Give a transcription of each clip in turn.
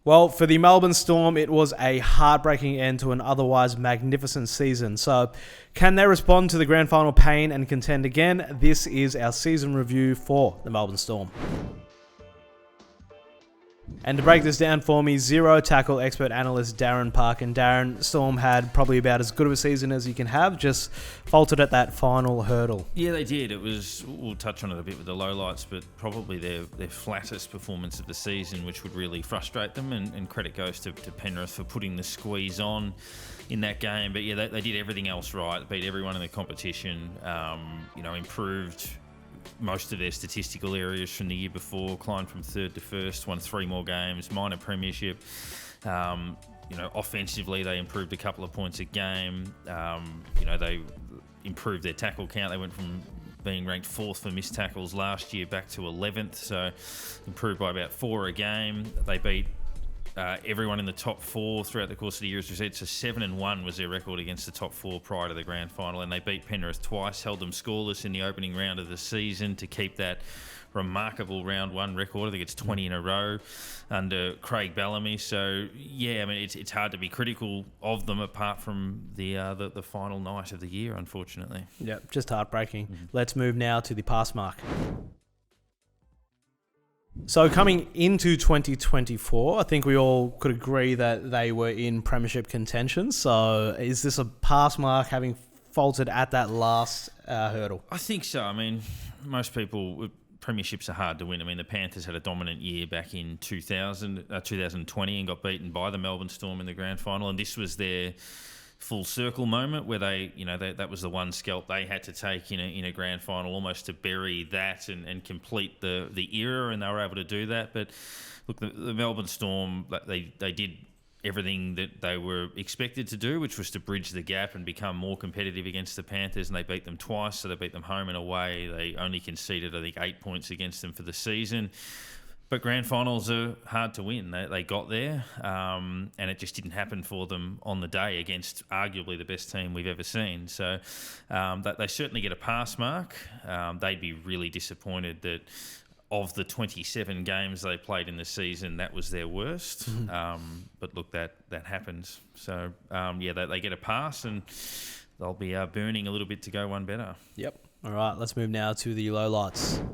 Well, for the Melbourne Storm, it was a heartbreaking end to an otherwise magnificent season. So, can they respond to the grand final pain and contend again? This is our season review for the Melbourne Storm. And to break this down for me, zero tackle expert analyst Darren Parkin. Darren, Storm had probably about as good of a season as you can have, just faltered at that final hurdle. Yeah, they did. We'll touch on it a bit with the lowlights, but probably their flattest performance of the season, which would really frustrate them. And credit goes to Penrith for putting the squeeze on in that game. But yeah, they did everything else right. Beat everyone in the competition. Improved most of their statistical areas from the year before, climbed from third to first, won 3 more games, minor premiership. Offensively, they improved a couple of points a game. They improved their tackle count. They went from being ranked 4th for missed tackles last year back to 11th, so improved by about 4 a game. They beat everyone in the top 4 throughout the course of the year, as we said. So 7-1 was their record against the top 4 prior to the grand final, and they beat Penrith twice, held them scoreless in the opening round of the season to keep that remarkable round 1 record. I think it's 20 in a row under Craig Bellamy. So yeah, I mean it's hard to be critical of them apart from the final night of the year, unfortunately. Yeah, just heartbreaking. Let's move now to the pass mark. So coming into 2024, I think we all could agree that they were in premiership contention. So is this a pass mark, having faltered at that last hurdle? I think so. I mean, most people, premierships are hard to win. I mean, the Panthers had a dominant year back in 2020 and got beaten by the Melbourne Storm in the grand final. And this was their full circle moment where that was the one scalp they had to take in a grand final, almost to bury that and complete the era, and they were able to do that. But look, the Melbourne Storm, they did everything that they were expected to do, which was to bridge the gap and become more competitive against the Panthers, and they beat them twice. So they beat them home and away. They only conceded, I think, 8 points against them for the season. But grand finals are hard to win. They got there, and it just didn't happen for them on the day against arguably the best team we've ever seen. So they certainly get a pass mark. They'd be really disappointed that of the 27 games they played in the season, that was their worst. But look, that happens. So they get a pass, and they'll be burning a little bit to go one better. Yep. All right, let's move now to the lowlights.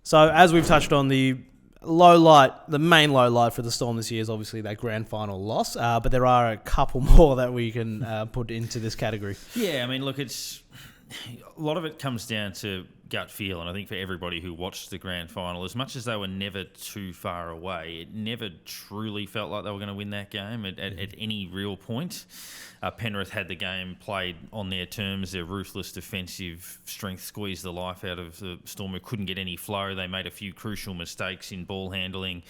So as we've touched on, the main low light for the Storm this year is obviously that grand final loss, but there are a couple more that we can put into this category. Yeah, I mean, look, a lot of it comes down to gut feel, and I think for everybody who watched the grand final, as much as they were never too far away, it never truly felt like they were going to win that game at any real point. Penrith had the game played on their terms. Their ruthless defensive strength squeezed the life out of the Storm, who couldn't get any flow. They made a few crucial mistakes in ball handling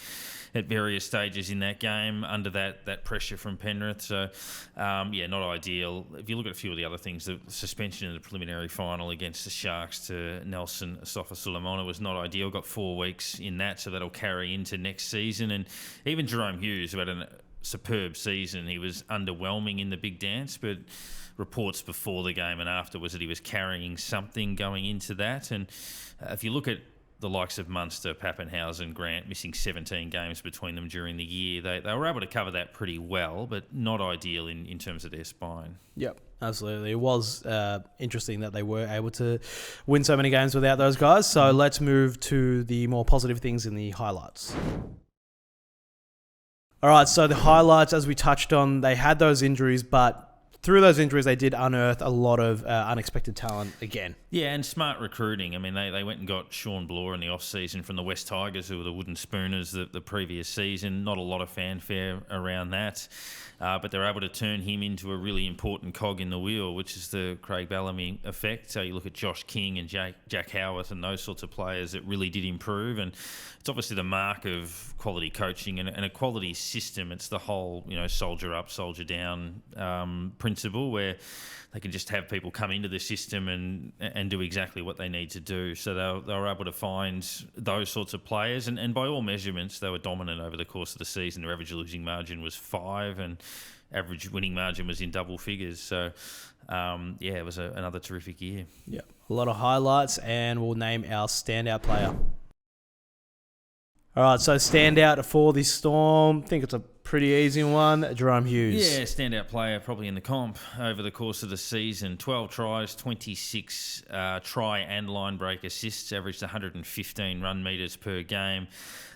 at various stages in that game under that pressure from Penrith. So, not ideal. If you look at a few of the other things, the suspension in the preliminary final against the Sharks to Nelson Asafa-Solomona was not ideal. Got 4 weeks in that, so that'll carry into next season. And even Jerome Hughes, who had a superb season, he was underwhelming in the big dance, but reports before the game and after was that he was carrying something going into that. And if you look at the likes of Munster, Pappenhausen, Grant, missing 17 games between them during the year, they were able to cover that pretty well, but not ideal in terms of their spine. Yep, absolutely. It was interesting that they were able to win so many games without those guys. So let's move to the more positive things in the highlights. All right, so the highlights, as we touched on, they had those injuries, but through those injuries, they did unearth a lot of unexpected talent again. Yeah, and smart recruiting. I mean, they went and got Sean Bloor in the off-season from the West Tigers, who were the Wooden Spooners the previous season. Not a lot of fanfare around that, but they're able to turn him into a really important cog in the wheel, which is the Craig Bellamy effect. So you look at Josh King and Jack Howarth and those sorts of players that really did improve, and it's obviously the mark of quality coaching and a quality system. It's the whole, soldier up, soldier down principle, where they can just have people come into the system and do exactly what they need to do. So they were able to find those sorts of players, and by all measurements, they were dominant over the course of the season. Their average losing margin was 5, and average winning margin was in double figures. So, it was another terrific year. Yeah, a lot of highlights, and we'll name our standout player. All right, so standout for the Storm. I think it's a pretty easy one. Jerome Hughes. Yeah, standout player probably in the comp over the course of the season. 12 tries, 26 try and line break assists, averaged 115 run metres per game.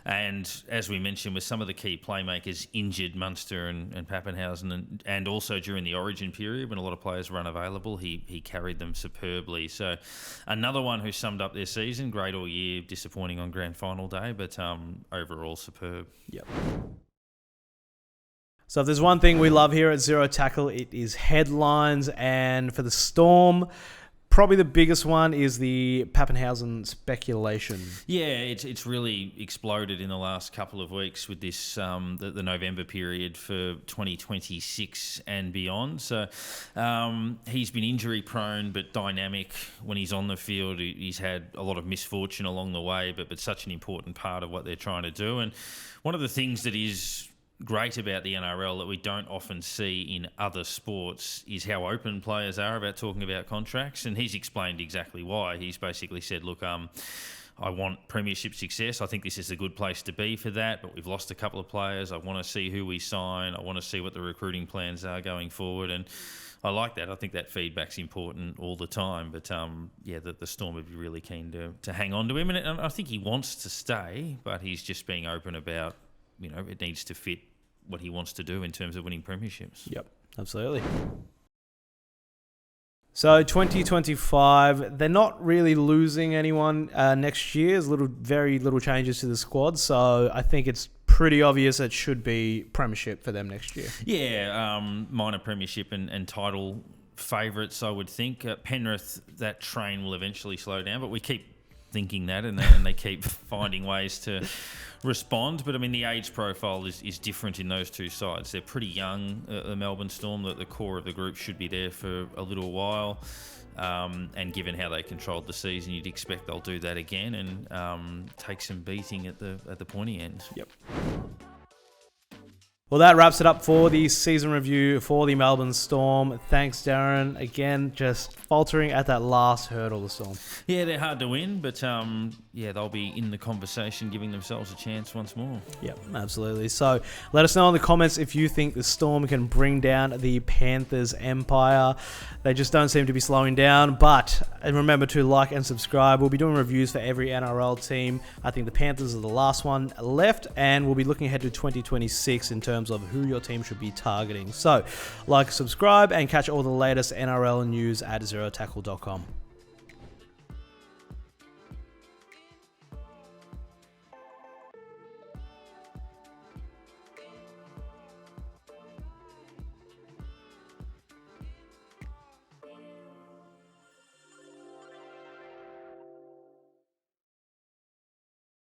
And as we mentioned, with some of the key playmakers injured, Munster and Pappenhausen, and also during the Origin period when a lot of players were unavailable, he carried them superbly. So another one who summed up their season, great all year, disappointing on grand final day, but overall superb. Yep. So if there's one thing we love here at Zero Tackle, it is headlines. And for the Storm, probably the biggest one is the Pappenhausen speculation. Yeah, it's really exploded in the last couple of weeks with this the November period for 2026 and beyond. So he's been injury prone but dynamic when he's on the field. He's had a lot of misfortune along the way, but such an important part of what they're trying to do. And one of the things that is great about the NRL that we don't often see in other sports is how open players are about talking about contracts, and he's explained exactly why. He's basically said, look, I want premiership success. I think this is a good place to be for that, but we've lost a couple of players. I want to see who we sign. I want to see what the recruiting plans are going forward, and I like that. I think that feedback's important all the time, but the Storm would be really keen to hang on to him, and I think he wants to stay, but he's just being open about, it needs to fit what he wants to do in terms of winning premierships. Yep, absolutely. So 2025, they're not really losing anyone next year. There's very little changes to the squad, so I think it's pretty obvious it should be premiership for them next year. Yeah, minor premiership and title favourites, I would think. Penrith, that train will eventually slow down, but we keep thinking that, and they keep finding ways to respond. But I mean, the age profile is different in those two sides. They're pretty young, the Melbourne Storm. The core of the group should be there for a little while, and given how they controlled the season, you'd expect they'll do that again and take some beating at the pointy end. Yep. Well, that wraps it up for the season review for the Melbourne Storm. Thanks, Darren. Again, just faltering at that last hurdle, the Storm. Yeah, they're hard to win, but they'll be in the conversation, giving themselves a chance once more. Yep, absolutely. So let us know in the comments if you think the Storm can bring down the Panthers' empire. They just don't seem to be slowing down. But remember to like and subscribe. We'll be doing reviews for every NRL team. I think the Panthers are the last one left, and we'll be looking ahead to 2026 in terms of who your team should be targeting. So like, subscribe, and catch all the latest NRL news at zerotackle.com.